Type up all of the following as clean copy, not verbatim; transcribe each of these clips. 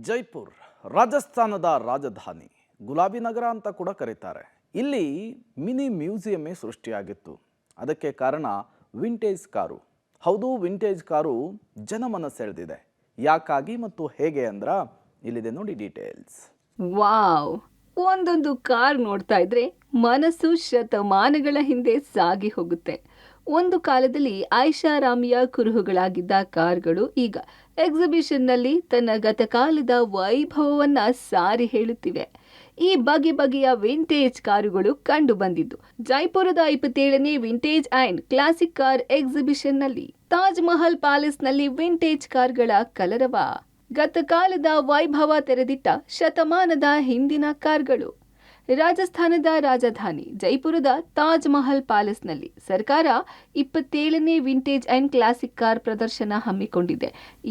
ಜೈಪುರ್ ರಾಜಸ್ಥಾನದ ರಾಜಧಾನಿ, ಗುಲಾಬಿ ನಗರ ಅಂತ ಕೂಡ ಕರೀತಾರೆ. ಇಲ್ಲಿ ಮಿನಿ ಮ್ಯೂಸಿಯಮೇ ಸೃಷ್ಟಿಯಾಗಿತ್ತು. ಅದಕ್ಕೆ ಕಾರಣ ವಿಂಟೇಜ್ ಕಾರು. ಹೌದು, ವಿಂಟೇಜ್ ಕಾರು ಜನಮನ ಸೆಳೆದಿದೆ. ಯಾಕಾಗಿ ಮತ್ತು ಹೇಗೆ ಅಂದ್ರ ಇಲ್ಲಿದೆ ನೋಡಿ ಡೀಟೇಲ್ಸ್. ವಾವ್! ಒಂದೊಂದು ಕಾರ್ ನೋಡ್ತಾ ಇದ್ರೆ ಮನಸ್ಸು ಶತಮಾನಗಳ ಹಿಂದೆ ಸಾಗಿ ಹೋಗುತ್ತೆ. ಒಂದು ಕಾಲದಲ್ಲಿ ಐಷಾರಾಮಿಯ ಕುರುಹುಗಳಾಗಿದ್ದ ಕಾರ್ಗಳು ಈಗ ಎಕ್ಸಿಬಿಷನ್ನಲ್ಲಿ ತನ್ನ ಗತಕಾಲದ ವೈಭವವನ್ನ ಸಾರಿ ಹೇಳುತ್ತಿವೆ. ಈ ಬಗೆ ಬಗೆಯ ವಿಂಟೇಜ್ ಕಾರುಗಳು ಕಂಡು ಬಂದಿದ್ದು ಜೈಪುರದ 27ನೇ ವಿಂಟೇಜ್ ಅಂಡ್ ಕ್ಲಾಸಿಕ್ ಕಾರ್ ಎಕ್ಸಿಬಿಷನ್ನಲ್ಲಿ. ತಾಜ್ ಮಹಲ್ ಪ್ಯಾಲೇಸ್ನಲ್ಲಿ ವಿಂಟೇಜ್ ಕಾರ್ಗಳ ಕಲರವ. ಗತಕಾಲದ ವೈಭವ ತೆರೆದಿಟ್ಟ ಶತಮಾನದ ಹಿಂದಿನ ಕಾರ್ಗಳು. ರಾಜಸ್ಥಾನದ ರಾಜಧಾನಿ ಜೈಪುರದ ತಾಜ್ ಮಹಲ್ ಪ್ಯಾಲೇಸ್ನಲ್ಲಿ ಸರ್ಕಾರ 27ನೇ ವಿಂಟೇಜ್ ಅಂಡ್ ಕ್ಲಾಸಿಕ್ ಕಾರ್ ಪ್ರದರ್ಶನ ಹಮ್ಮಿಕೊಂಡಿದೆ.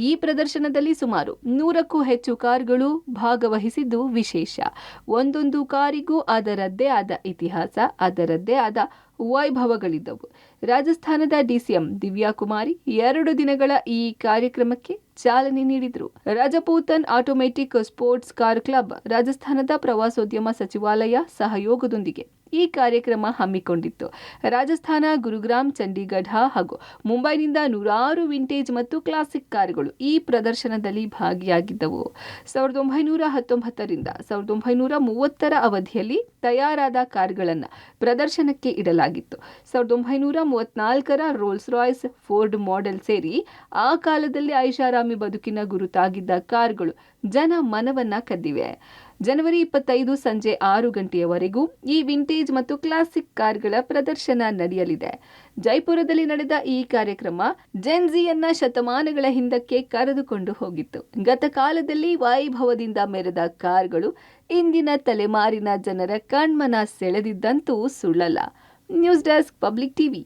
ಈ ಪ್ರದರ್ಶನದಲ್ಲಿ ಸುಮಾರು 100ಕ್ಕೂ ಹೆಚ್ಚು ಕಾರ್ಗಳು ಭಾಗವಹಿಸಿದ್ದು ವಿಶೇಷ. ಒಂದೊಂದು ಕಾರಿಗೂ ಅದರದ್ದೇ ಆದ ಇತಿಹಾಸ, ಅದರದ್ದೇ ಆದ ವೈಭವಗಳಿದ್ದವು. ರಾಜಸ್ಥಾನದ ಡಿಸಿಎಂ ದಿವ್ಯಾ ಕುಮಾರಿ 2 ದಿನಗಳ ಈ ಕಾರ್ಯಕ್ರಮಕ್ಕೆ ಚಾಲನೆ ನೀಡಿದರು. ರಾಜಪೂತನ್ ಆಟೋಮೆಟಿಕ್ ಸ್ಪೋರ್ಟ್ಸ್ ಕಾರ್ ಕ್ಲಬ್, ರಾಜಸ್ಥಾನದ ಪ್ರವಾಸೋದ್ಯಮ ಸಚಿವಾಲಯ ಸಹಯೋಗದೊಂದಿಗೆ ಈ ಕಾರ್ಯಕ್ರಮ ಹಮ್ಮಿಕೊಂಡಿತ್ತು. ರಾಜಸ್ಥಾನ, ಗುರುಗ್ರಾಮ್, ಚಂಡೀಗಢ ಹಾಗೂ ಮುಂಬೈನಿಂದ ನೂರಾರು ವಿಂಟೇಜ್ ಮತ್ತು ಕ್ಲಾಸಿಕ್ ಕಾರುಗಳು ಈ ಪ್ರದರ್ಶನದಲ್ಲಿ ಭಾಗಿಯಾಗಿದ್ದವು. 1919ರಿಂದ 1930ರ ಅವಧಿಯಲ್ಲಿ ತಯಾರಾದ ಕಾರುಗಳನ್ನು ಪ್ರದರ್ಶನಕ್ಕೆ ಇಡಲಾಗಿತ್ತು. 1934ರ ರೋಲ್ಸ್ ರಾಯ್ಸ್, ಫೋರ್ಡ್ ಮಾಡೆಲ್ ಸೇರಿ ಆ ಕಾಲದಲ್ಲಿ ಐಷಾರಾಮಿ ಬದುಕಿನ ಗುರುತಾಗಿದ್ದ ಕಾರುಗಳು ಜನ ಮನವನ್ನ ಕದ್ದಿವೆ. ಜನವರಿ 25 ಸಂಜೆ 6 ಗಂಟೆಯವರೆಗೂ ಈ ವಿಂಟೇಜ್ ಮತ್ತು ಕ್ಲಾಸಿಕ್ ಕಾರ್ಗಳ ಪ್ರದರ್ಶನ ನಡೆಯಲಿದೆ. ಜೈಪುರದಲ್ಲಿ ನಡೆದ ಈ ಕಾರ್ಯಕ್ರಮ ಜೆನ್ಜಿಯನ್ನ ಶತಮಾನಗಳ ಹಿಂದಕ್ಕೆ ಕರೆದುಕೊಂಡು ಹೋಗಿತ್ತು. ಗತಕಾಲದಲ್ಲಿ ವೈಭವದಿಂದ ಮೆರೆದ ಕಾರ್ಗಳು ಇಂದಿನ ತಲೆಮಾರಿನ ಜನರ ಕಣ್ಮನ ಸೆಳೆದಿದ್ದಂತೂ ಸುಳ್ಳಲ್ಲ. News desk, public TV.